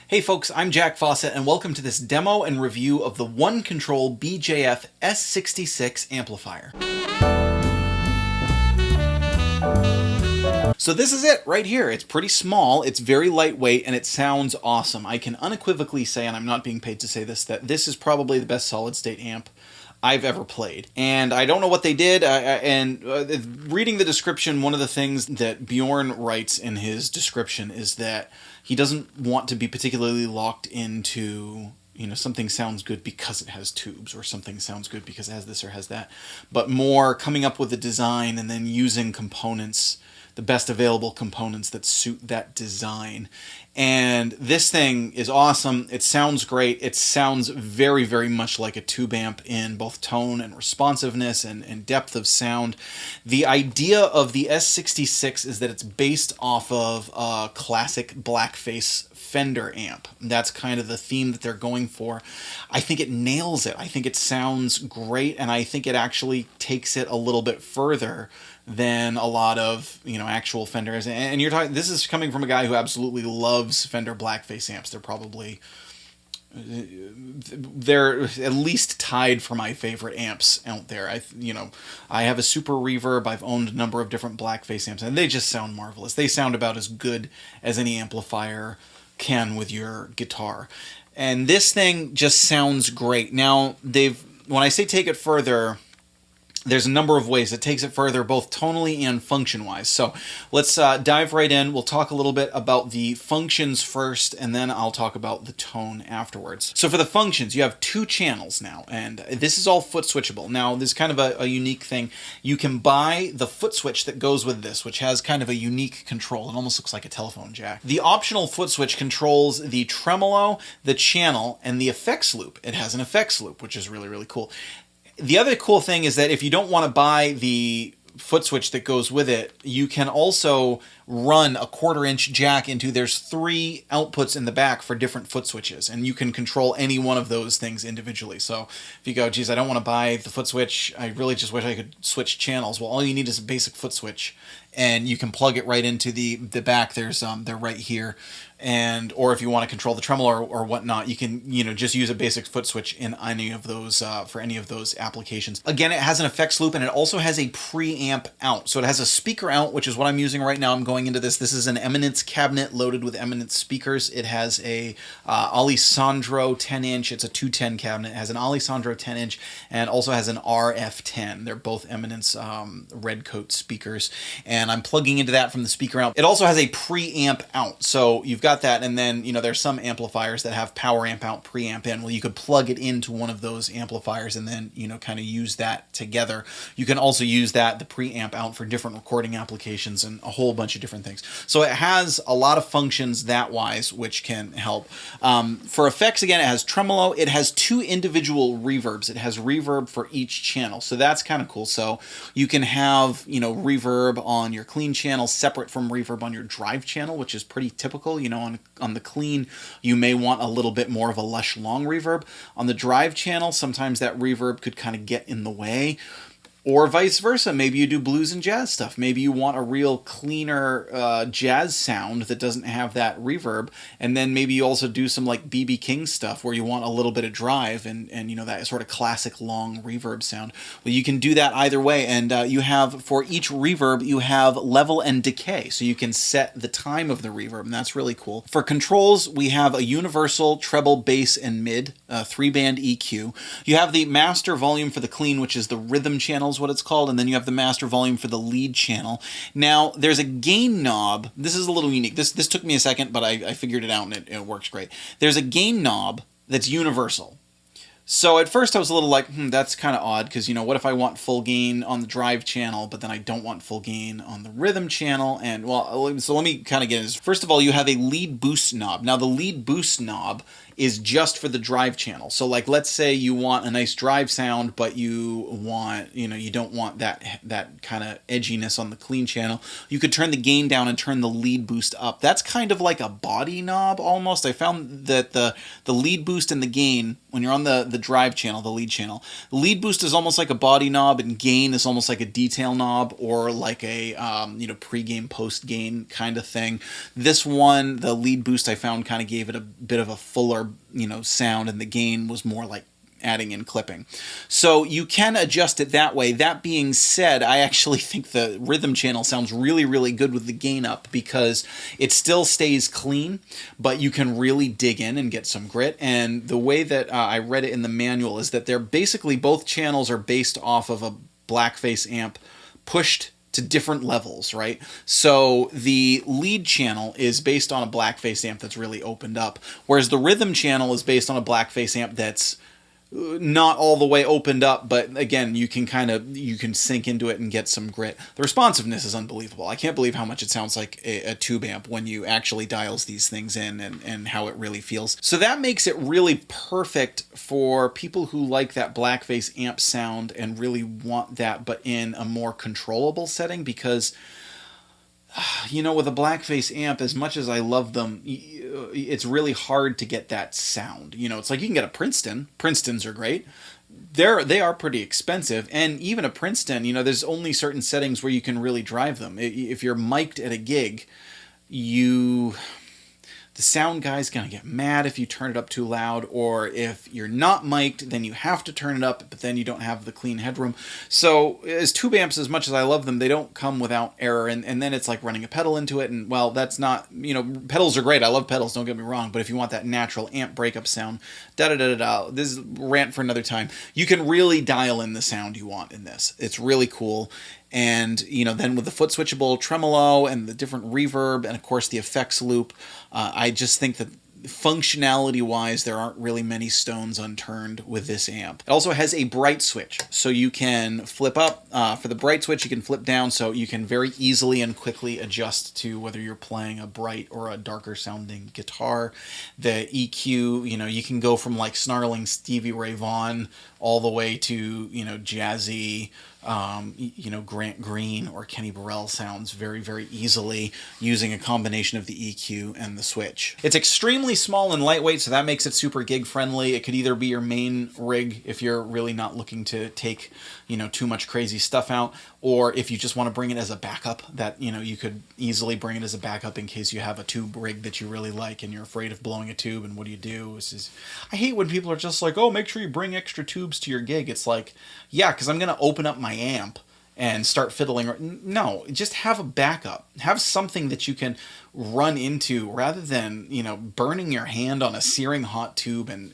Hey folks, I'm Jack Fossett and welcome to this demo and review of the One Control BJF-S66 amplifier. So this is it right here. It's pretty small, it's very lightweight, and it sounds awesome. I can unequivocally say, and I'm not being paid to say this, that this is probably the best solid state amp I've ever played. And I don't know what they did, reading the description, one of the things that Bjorn writes in his description is that he doesn't want to be particularly locked into, you know, something sounds good because it has tubes, or something sounds good because it has this or has that, but more coming up with a design and then using components, the best available components that suit that design. And this thing is awesome. It sounds great. It sounds very, very much like a tube amp in both tone and responsiveness and depth of sound. The idea of the S66 is that it's based off of a classic blackface Fender amp. That's kind of the theme that they're going for. I think it nails it. I think it sounds great, and I think it actually takes it a little bit further than a lot of, you know, actual Fenders. And you're talking, this is coming from a guy who absolutely loves Fender blackface amps. They're at least tied for my favorite amps out there. I have a Super Reverb. I've owned a number of different blackface amps, and they just sound marvelous. They sound about as good as any amplifier can with your guitar. And this thing just sounds great. Now, when I say take it further, there's a number of ways it takes it further, both tonally and function-wise. So let's dive right in. We'll talk a little bit about the functions first, and then I'll talk about the tone afterwards. So for the functions, you have 2 channels now, and this is all foot switchable. Now, this is kind of a unique thing. You can buy the foot switch that goes with this, which has kind of a unique control. It almost looks like a telephone jack. The optional foot switch controls the tremolo, the channel, and the effects loop. It has an effects loop, which is really, really cool. The other cool thing is that if you don't want to buy the foot switch that goes with it, you can also run a 1/4-inch jack into, there's 3 outputs in the back for different foot switches, and you can control any one of those things individually. So if you go, geez, I don't want to buy the foot switch, I really just wish I could switch channels. Well, all you need is a basic foot switch, and you can plug it right into the back. There's they're right here. And or if you want to control the tremolo or whatnot, you can just use a basic foot switch in any of those for any of those applications. Again, it has an effects loop, and it also has a preamp out. So it has a speaker out, which is what I'm using right now. I'm going into this. This is an Eminence cabinet loaded with Eminence speakers. It has a Alessandro 10-inch. It's a 210 cabinet. It has an Alessandro 10-inch and also has an RF10. They're both Eminence red coat speakers, and I'm plugging into that from the speaker out. It also has a preamp out, so you've got that, and then there's some amplifiers that have power amp out, preamp in. Well, you could plug it into one of those amplifiers and then kind of use that together. You can also use the preamp out for different recording applications and a whole bunch of different things. So it has a lot of functions that wise, which can help. For effects, again, it has tremolo. It has 2 individual reverbs. It has reverb for each channel, so that's kind of cool. So you can have reverb on your clean channel separate from reverb on your drive channel, which is pretty typical. On the clean, you may want a little bit more of a lush long reverb. On the drive channel, sometimes that reverb could kind of get in the way. Or vice versa. Maybe you do blues and jazz stuff. Maybe you want a real cleaner jazz sound that doesn't have that reverb. And then maybe you also do some like B.B. King stuff where you want a little bit of drive and that sort of classic long reverb sound. Well, you can do that either way. And you have, for each reverb, you have level and decay. So you can set the time of the reverb, and that's really cool. For controls, we have a universal treble, bass, and mid, 3-band EQ. You have the master volume for the clean, which is the rhythm channels, what it's called, and then you have the master volume for the lead channel. Now, there's a gain knob. This is a little unique. This took me a second, but I figured it out, and it works great. There's a gain knob that's universal. So at first I was a little like, that's kind of odd, because, what if I want full gain on the drive channel, but then I don't want full gain on the rhythm channel? And, well, so let me kind of get this. First of all, you have a lead boost knob. Now, the lead boost knob is just for the drive channel. So like, let's say you want a nice drive sound, but you want, you don't want that kind of edginess on the clean channel. You could turn the gain down and turn the lead boost up. That's kind of like a body knob almost. I found that the lead boost and the gain, when you're on the drive channel, the lead boost is almost like a body knob, and gain is almost like a detail knob, or like a pre-gain, post-gain kind of thing. This one, the lead boost, I found kind of gave it a bit of a fuller sound, and the gain was more like adding in clipping. So you can adjust it that way. That being said, I actually think the rhythm channel sounds really, really good with the gain up, because it still stays clean, but you can really dig in and get some grit. And the way that I read it in the manual is that they're basically, both channels are based off of a blackface amp pushed to different levels, right? So the lead channel is based on a blackface amp that's really opened up, whereas the rhythm channel is based on a blackface amp that's not all the way opened up, but again, you can sink into it and get some grit. The responsiveness is unbelievable. I can't believe how much it sounds like a tube amp when you actually dials these things in, and how it really feels. So that makes it really perfect for people who like that blackface amp sound and really want that, but in a more controllable setting, because with a blackface amp, as much as I love them, it's really hard to get that sound. It's like you can get a Princeton. Princetons are great. They are pretty expensive, and even a Princeton, there's only certain settings where you can really drive them. If you're mic'd at a gig, the sound guy's going to get mad if you turn it up too loud, or if you're not mic'd, then you have to turn it up, but then you don't have the clean headroom. So as tube amps, as much as I love them, they don't come without error, and then it's like running a pedal into it, and well, that's not, pedals are great. I love pedals, don't get me wrong, but if you want that natural amp breakup sound, this is rant for another time. You can really dial in the sound you want in this. It's really cool. And, then with the foot switchable tremolo and the different reverb and, of course, the effects loop, I just think that functionality-wise, there aren't really many stones unturned with this amp. It also has a bright switch, so you can flip up. For the bright switch, you can flip down, so you can very easily and quickly adjust to whether you're playing a bright or a darker sounding guitar. The EQ, you can go from like snarling Stevie Ray Vaughan all the way to, jazzy, you know, Grant Green or Kenny Burrell sounds very, very easily using a combination of the EQ and the switch. It's extremely small and lightweight, so that makes it super gig friendly. It could either be your main rig if you're really not looking to take, you know, too much crazy stuff out, or if you just want to bring it as a backup, that, you know, you could easily bring it as a backup in case you have a tube rig that you really like and you're afraid of blowing a tube, and what do you do? I hate when people are just like, oh, make sure you bring extra tubes to your gig. It's like, yeah, because I'm going to open up my amp and start fiddling. No, just have a backup. Have something that you can run into rather than, you know, burning your hand on a searing hot tube. And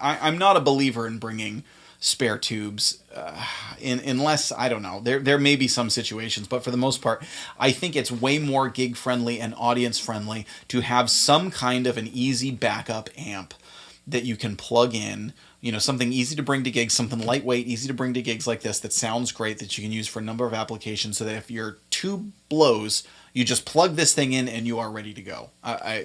I'm not a believer in bringing spare tubes unless, I don't know, there may be some situations, but for the most part, I think it's way more gig friendly and audience friendly to have some kind of an easy backup amp that you can plug in. You know, something easy to bring to gigs, something lightweight, easy to bring to gigs like this that sounds great, that you can use for a number of applications, so that if your tube blows, you just plug this thing in and you are ready to go.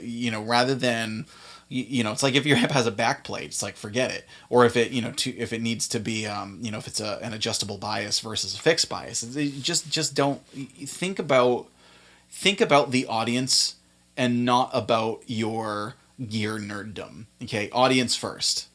You know, rather than, you know, it's like if your amp has a back plate, it's like, forget it. Or if it, you know, if it needs to be, you know, if it's an adjustable bias versus a fixed bias, just don't think about the audience and not about your gear nerddom. Okay, audience first.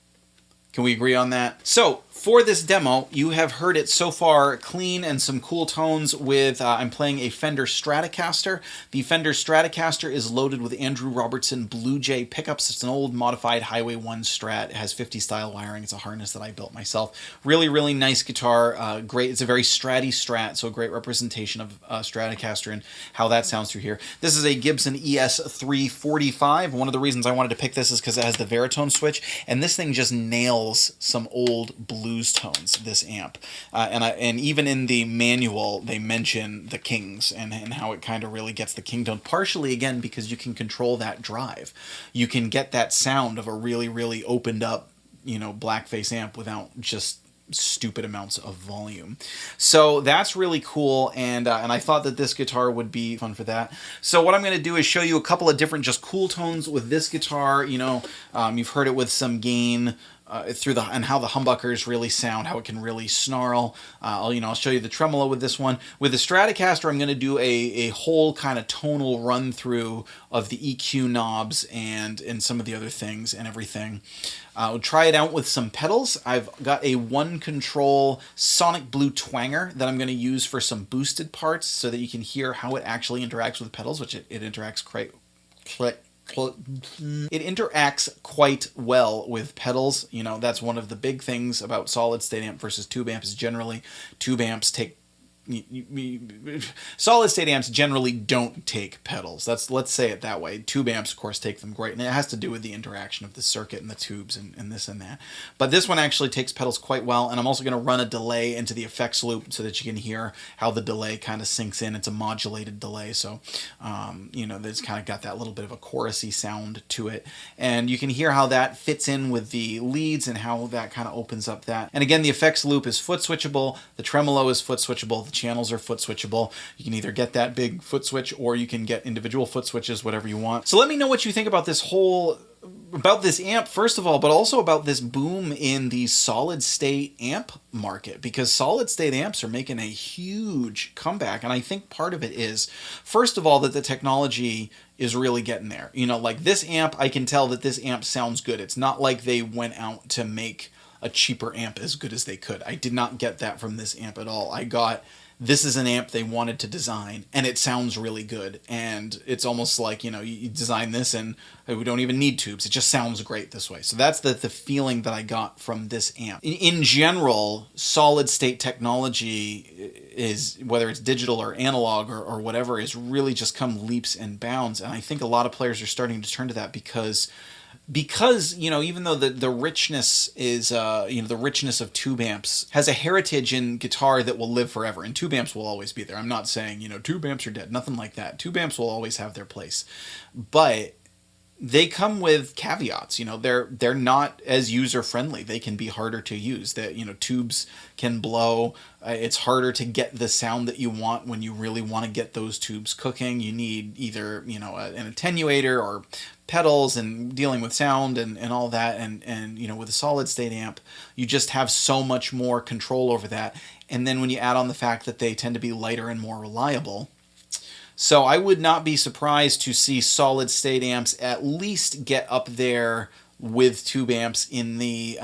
Can we agree on that? So, for this demo, you have heard it so far clean and some cool tones with, I'm playing a Fender Stratocaster. The Fender Stratocaster is loaded with Andrew Robertson Blue Jay pickups. It's an old modified Highway 1 Strat. It has 50 style wiring. It's a harness that I built myself. Really, really nice guitar. Great. It's a very stratty Strat, so a great representation of Stratocaster and how that sounds through here. This is a Gibson ES-345. One of the reasons I wanted to pick this is because it has the Veritone switch, and this thing just nails some old blues tones, this amp. And even in the manual, they mention the Kings and how it kind of really gets the King tone, partially, again, because you can control that drive. You can get that sound of a really, really opened up, you know, blackface amp without just stupid amounts of volume. So that's really cool, and I thought that this guitar would be fun for that. So what I'm going to do is show you a couple of different just cool tones with this guitar. You know, you've heard it with some gain and how the humbuckers really sound, how it can really snarl. I'll show you the tremolo with this one. With the Stratocaster, I'm going to do a whole kind of tonal run through of the EQ knobs and some of the other things and everything. I'll try it out with some pedals. I've got a one control Sonic Blue Twanger that I'm going to use for some boosted parts so that you can hear how it actually interacts with pedals, which it interacts It interacts quite well with pedals. You know, that's one of the big things about solid state amp versus tube amp is generally tube amps take solid state amps generally don't take pedals. Let's say it that way. Tube amps, of course, take them great, and it has to do with the interaction of the circuit and the tubes and this and that. But this one actually takes pedals quite well, and I'm also going to run a delay into the effects loop so that you can hear how the delay kind of sinks in. It's a modulated delay, so you know, it's kind of got that little bit of a chorusy sound to it, and you can hear how that fits in with the leads and how that kind of opens up that. And again, the effects loop is foot switchable. The tremolo is foot switchable. The channels are foot switchable. You can either get that big foot switch or you can get individual foot switches, whatever you want. So let me know what you think about this amp, first of all, but also about this boom in the solid state amp market, because solid state amps are making a huge comeback. And I think part of it is, first of all, that the technology is really getting there. You know, like this amp, I can tell that this amp sounds good. It's not like they went out to make a cheaper amp as good as they could. I did not get that from this amp at all. I got, this is an amp they wanted to design, and it sounds really good. And it's almost like, you know, you design this and we don't even need tubes. It just sounds great this way. So that's the feeling that I got from this amp. In general, solid state technology is, whether it's digital or analog or whatever, is really just come leaps and bounds. And I think a lot of players are starting to turn to that because, you know, even though the richness is, you know, the richness of tube amps has a heritage in guitar that will live forever, and tube amps will always be there. I'm not saying, you know, tube amps are dead, nothing like that. Tube amps will always have their place. But they come with caveats. You know, they're not as user friendly. They can be harder to use. That, you know, tubes can blow. It's harder to get the sound that you want when you really want to get those tubes cooking. You need either, you know, an attenuator or pedals and dealing with sound and all that. And you know, with a solid state amp, you just have so much more control over that. And then when you add on the fact that they tend to be lighter and more reliable, so I would not be surprised to see solid state amps at least get up there with tube amps in the,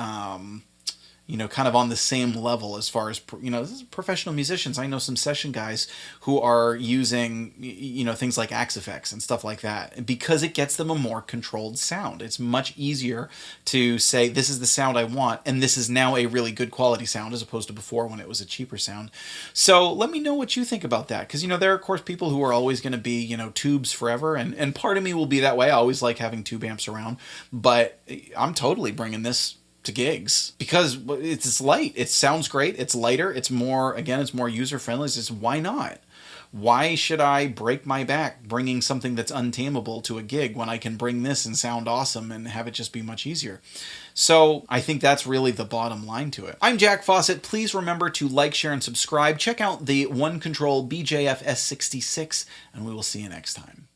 you know, kind of on the same level as far as, you know, this is professional musicians. I know some session guys who are using, you know, things like Axe effects and stuff like that because it gets them a more controlled sound. It's much easier to say, this is the sound I want, and this is now a really good quality sound as opposed to before when it was a cheaper sound. So let me know what you think about that, because, you know, there are, of course, people who are always going to be, you know, tubes forever, and part of me will be that way. I always like having tube amps around, but I'm totally bringing this to gigs because it's light. It sounds great. It's lighter. It's more, again, it's more user friendly. It's just, why not? Why should I break my back bringing something that's untamable to a gig when I can bring this and sound awesome and have it just be much easier? So I think that's really the bottom line to it. I'm Jack Fossett. Please remember to like, share, and subscribe. Check out the One Control BJF-S66, and we will see you next time.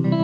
you.